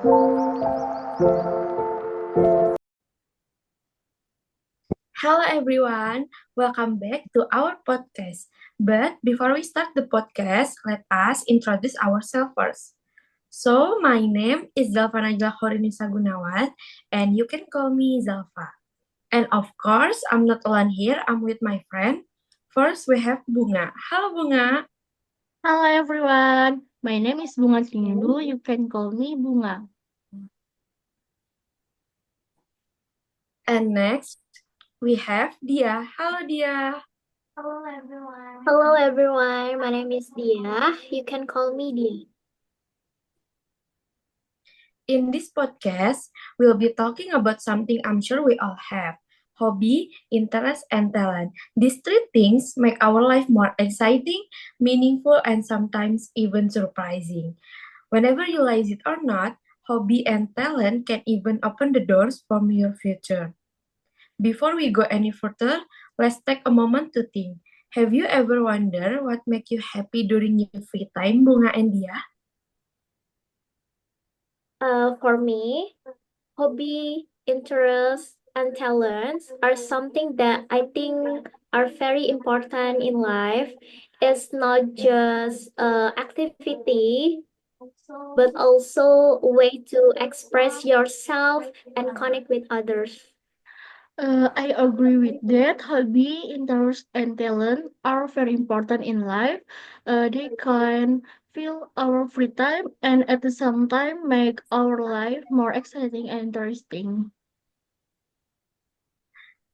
Hello everyone, welcome back to our podcast. But before we start the podcast, let us introduce ourselves first. So, my name is Zalfa Najla Khorinisa Gunawan, and you can call me Zalfa. And of course, I'm not alone here, I'm with my friend. First, we have Bunga. Hello Bunga. Hello everyone, my name is Bunga Tindu. You can call me Bunga. And next, we have Dia. Hello Dia. Hello everyone, my name is Dia. You can call me Dia. In this podcast, we'll be talking about something I'm sure we all have: hobby, interest, and talent. These three things make our life more exciting, meaningful, and sometimes even surprising. Whenever you realize it or not, hobby and talent can even open the doors for your future. Before we go any further, let's take a moment to think. Have you ever wondered what makes you happy during your free time, Bunga and Dia? For me, hobby, interests, and talents are something that I think are very important in life. It's not just activity, but also a way to express yourself and connect with others. I agree with that. Hobby, interest, and talent are very important in life. They can fill our free time and at the same time make our life more exciting and interesting.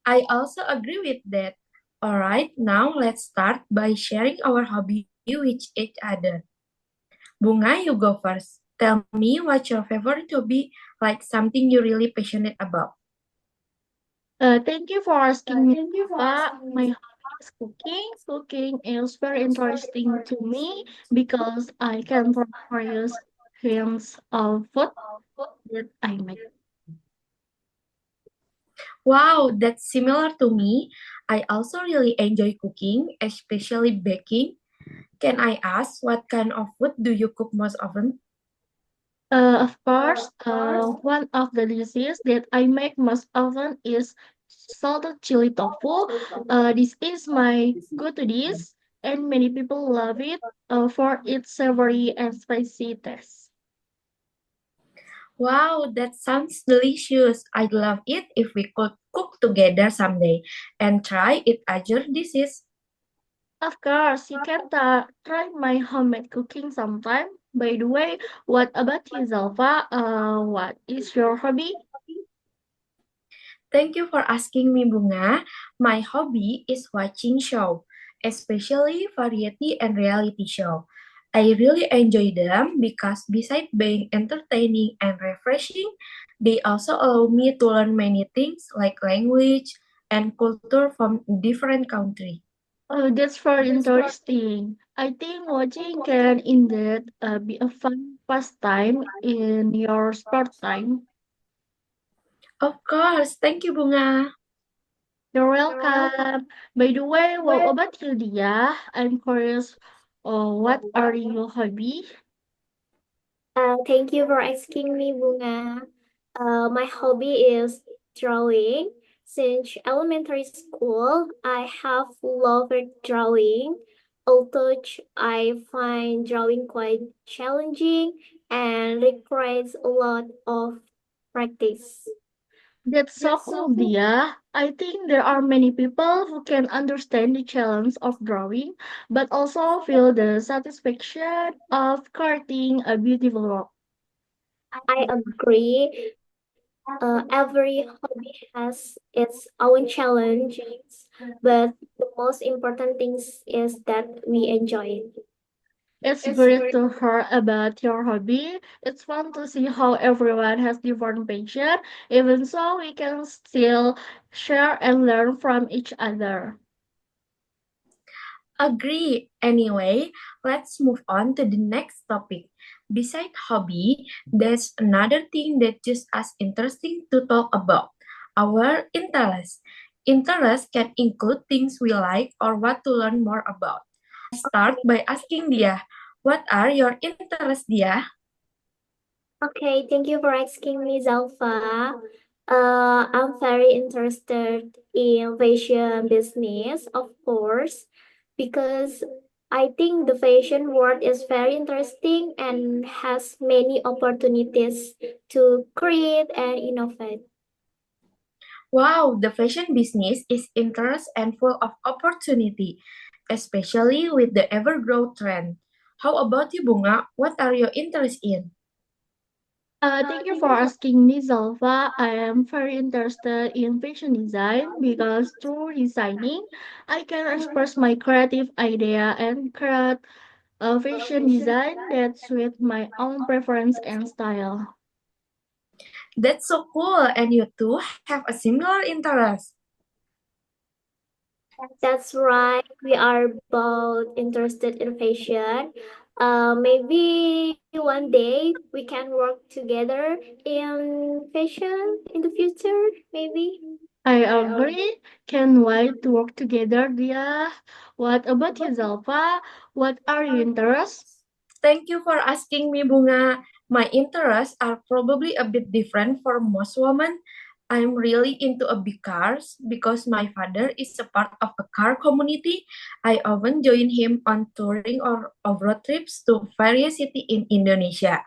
I also agree with that. Alright, now let's start by sharing our hobby with each other. Bunga, you go first. Tell me what's your favorite hobby, like something you're really passionate about. Thank you for asking me, Pak. My hobby is cooking. Cooking is very interesting to me because I can try various kinds of food that I make. Wow, that's similar to me. I also really enjoy cooking, especially baking. Can I ask what kind of food do you cook most often? Of course, one of the dishes that I make most often is salted chili tofu. This is my go-to dish, and many people love it for its savory and spicy taste. Wow, that sounds delicious. I'd love it if we could cook together someday and try it as your dishes. Of course, you can try my homemade cooking sometime. By the way, what about you, Zalfa? What is your hobby? Thank you for asking me, Bunga. My hobby is watching show, especially variety and reality show. I really enjoy them because besides being entertaining and refreshing, they also allow me to learn many things like language and culture from different countries. Oh, that's very interesting. I think watching can indeed be a fun pastime in your spare time. Of course, thank you, Bunga. You're welcome. By the way, what about you, Dia? I'm curious, what are your hobby? Thank you for asking me, Bunga. My hobby is drawing. Since elementary school, I have loved drawing. Although I find drawing quite challenging and requires a lot of practice. That's so cool, Dia. I think there are many people who can understand the challenge of drawing, but also feel the satisfaction of creating a beautiful work. I agree. Every hobby has its own challenges, but the most important things is that we enjoy it. It's great to hear about your hobby. It's fun to see how everyone has different passion. Even so, we can still share and learn from each other. Agree. Anyway, let's move on to the next topic. Beside hobby, there's another thing that just as interesting to talk about. Our interest. Interest can include things we like or what to learn more about. Start by asking Dia, what are your interests, Dia? Okay, thank you for asking me, Zalfa. I'm very interested in fashion business, of course, because I think the fashion world is very interesting and has many opportunities to create and innovate. Wow, the fashion business is interesting and full of opportunity, especially with the ever-growth trend. How about you, Bunga? What are you interested in? Thank you for asking me, Zalfa. I am very interested in fashion design because through designing, I can express my creative idea and create a fashion design that suits my own preference and style. That's so cool, and you two have a similar interest. That's right. We are both interested in fashion. Maybe one day we can work together in fashion in the future, maybe. I agree. Can wait to work together, Dia. What about you, Zalfa? What are your interests? Thank you for asking me, Bunga. My interests are probably a bit different for most women. I'm really into a big cars because my father is a part of a car community. I often join him on touring or road trips to various cities in Indonesia.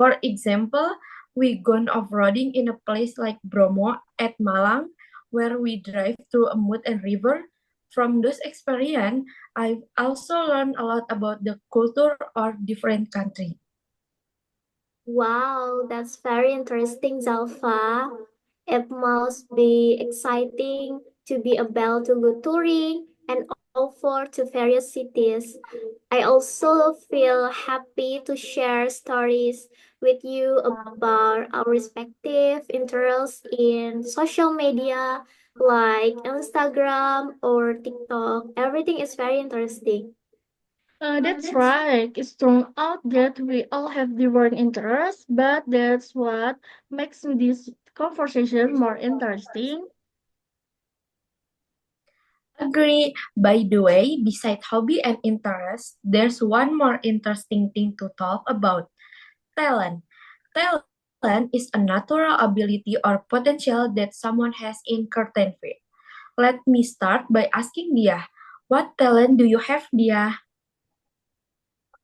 For example, we gone off-roading in a place like Bromo at Malang, where we drive through a mud and river. From those experience, I've also learned a lot about the culture or different country. Wow, that's very interesting, Zalfa. It must be exciting to be able to go touring and offer to various cities. I also feel happy to share stories with you about our respective interests in social media like Instagram or TikTok. Everything is very interesting. That's right. It's thrown out that we all have different interests, but that's what makes this conversation more interesting. Agree. By the way, beside hobby and interest, there's one more interesting thing to talk about: talent. Talent is a natural ability or potential that someone has in certain field. Let me start by asking Dia, what talent do you have, Dia?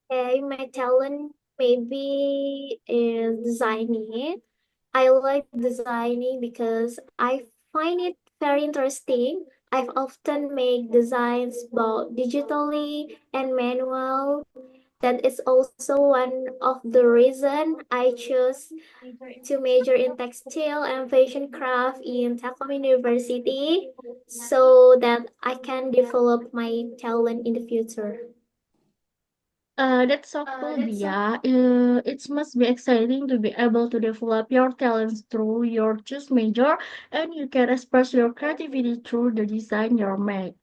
Okay, my talent maybe is designing. I like designing because I find it very interesting. I've often made designs both digitally and manual. That is also one of the reason I chose to major in textile and fashion craft in Telkom University so that I can develop my talent in the future. That's so cool, Dia. It must be exciting to be able to develop your talents through your choose major, and you can express your creativity through the design you make.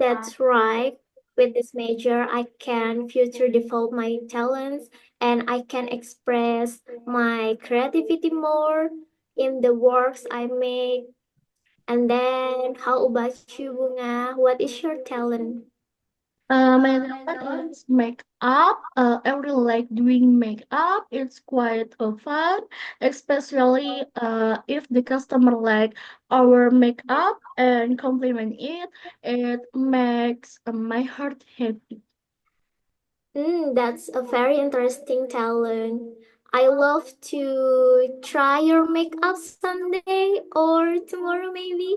That's right. With this major, I can future develop my talents and I can express my creativity more in the works I make. And then, how about you, Bunga? What is your talent? My talent is makeup. I really like doing makeup. It's quite fun, especially if the customer like our makeup and compliment it. It makes my heart happy. That's a very interesting talent. I love to try your makeup someday or tomorrow, maybe.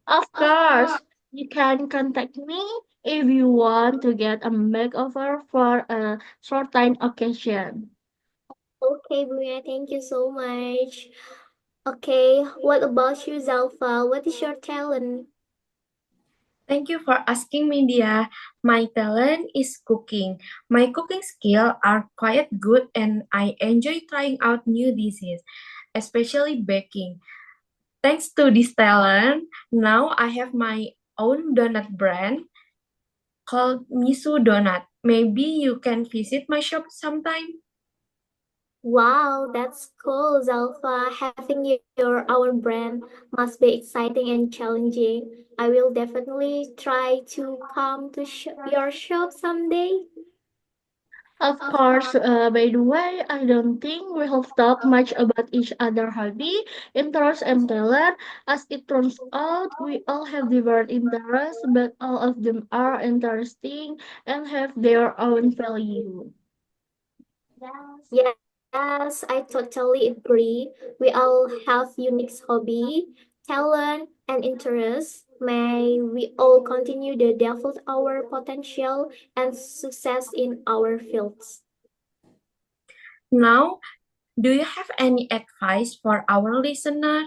Of course, you can contact me if you want to get a makeover for a certain occasion. Okay, Bunga, thank you so much. Okay, what about you, Zalfa? What is your talent? Thank you for asking me, Dia. My talent is cooking. My cooking skills are quite good and I enjoy trying out new dishes, especially baking. Thanks to this talent, now I have my own donut brand called Misu Donut. Maybe you can visit my shop sometime. Wow, that's cool, Zalfa. Having your own brand must be exciting and challenging. I will definitely try to come to your shop someday. Of course, by the way, I don't think we have talked much about each other hobby, interest, and talent. As it turns out, we all have different interests, but all of them are interesting and have their own value. Yes, I totally agree. We all have unique hobby, talent, and interests. May we all continue to develop our potential and success in our fields. Now, do you have any advice for our listener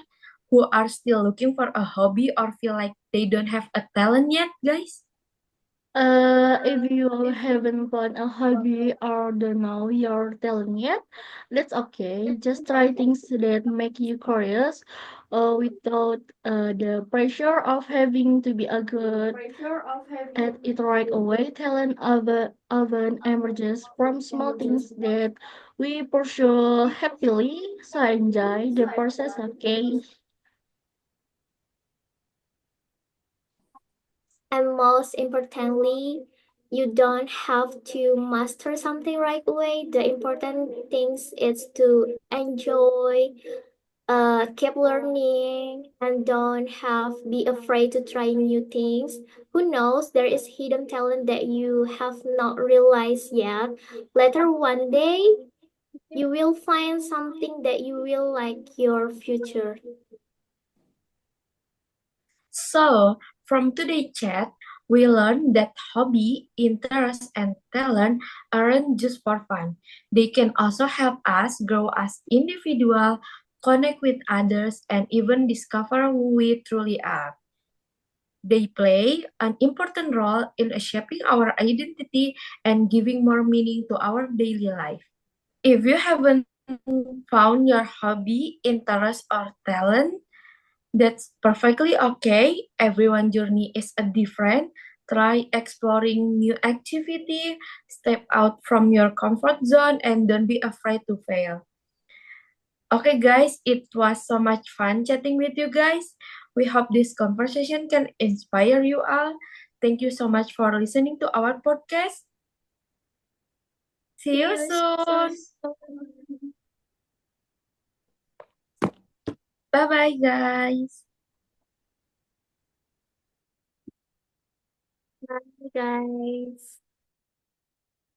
who are still looking for a hobby or feel like they don't have a talent yet, guys? If you haven't found a hobby or don't know your talent yet, that's okay. Just try things that make you curious, without the pressure of having to be a good at it right away. Talent often emerges from small things that we pursue happily, so enjoy the process, okay? And most importantly, you don't have to master something right away. The important things is to enjoy, keep learning, and don't have be afraid to try new things. Who knows, there is hidden talent that you have not realized yet. Later one day, you will find something that you will like your future. So, from today's chat, we learned that hobby, interest, and talent aren't just for fun. They can also help us grow as individuals, connect with others, and even discover who we truly are. They play an important role in shaping our identity and giving more meaning to our daily life. If you haven't found your hobby, interest, or talent, that's perfectly okay. Everyone's journey is a different. Try exploring new activity, step out from your comfort zone, and don't be afraid to fail. Okay, guys, it was so much fun chatting with you guys. We hope this conversation can inspire you all. Thank you so much for listening to our podcast. See you Yes. soon. Bye bye, guys. Bye, guys.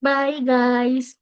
Bye, guys.